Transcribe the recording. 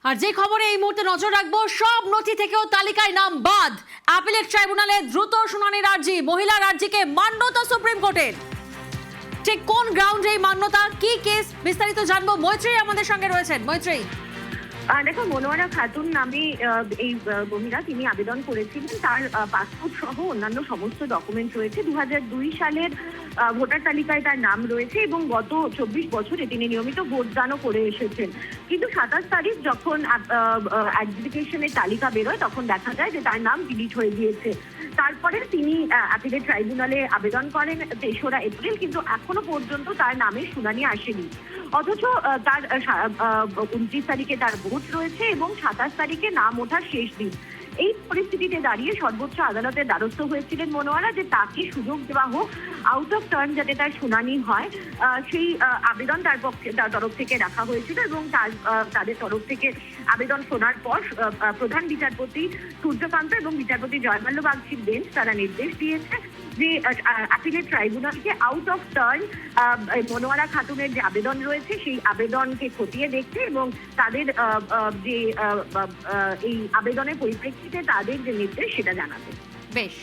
আর যে খবরে এই মুহূর্তে নজর রাখবো, সব নথি থেকেও তালিকায় নাম বাদ। অ্যাপিলেট ট্রাইব্যুনালে দ্রুত শুনানির আর্জি, মহিলার আর্জিকে মান্যতা সুপ্রিম কোর্টের। ঠিক কোন গ্রাউন্ডে এই মান্যতা, কি কেস, বিস্তারিত জানবো। মৈত্রী আমাদের সঙ্গে রয়েছেন। মৈত্রী, দেখো, মনোয়ারা খাতুন নামে এই মহিলা, তিনি আবেদন করেছিলেন। তার পাসপোর্ট সহ অন্যান্য সমস্ত ডকুমেন্ট রয়েছে। 2002 সালের ভোটার তালিকায় তার নাম রয়েছে এবং গত 24 বছরে তিনি নিয়মিত ভোটদানও করে এসেছেন। কিন্তু 27 তারিখ যখন অ্যাডজুডিকেশনের তালিকা বেরোয়, তখন দেখা যায় যে তার নাম ডিলিট হয়ে গিয়েছে। তারপরে তিনি অ্যাপিলেট ট্রাইব্যুনালে আবেদন করেন 3রা এপ্রিল, কিন্তু এখনো পর্যন্ত তার নামে শুনানি আসেনি। অথচ তার 29 তারিখে তার ভোট রয়েছে এবং 27 তারিখে নাম ওঠার শেষ দিন। এই পরিস্থিতিতে দাঁড়িয়ে সর্বোচ্চ আদালতের দ্বারস্থ হয়েছিলেন মনোয়ারা যে তাকে সুযোগ দেওয়া হোক, আউট অফ টার্ন যাতে তার শুনানি হয়, সেই আবেদন তার তরফ থেকে রাখা হয়েছিল। এবং তাদের তরফ থেকে আবেদন শোনার পর প্রধান বিচারপতি সূর্যকান্ত এবং বিচারপতি জয়মাল্য বাগচির বেঞ্চ তারা নির্দেশ দিয়েছে যে অ্যাপিলেট ট্রাইব্যুনালকে আউট অফ টার্ন মনোয়ারা খাতুনের যে আবেদন রয়েছে সেই আবেদনকে খতিয়ে দেখতে এবং তাদের যে এই আবেদনের পরিপ্রেক্ষিতে তাদের যে নির্দেশ সেটা জানাতে। বেশ।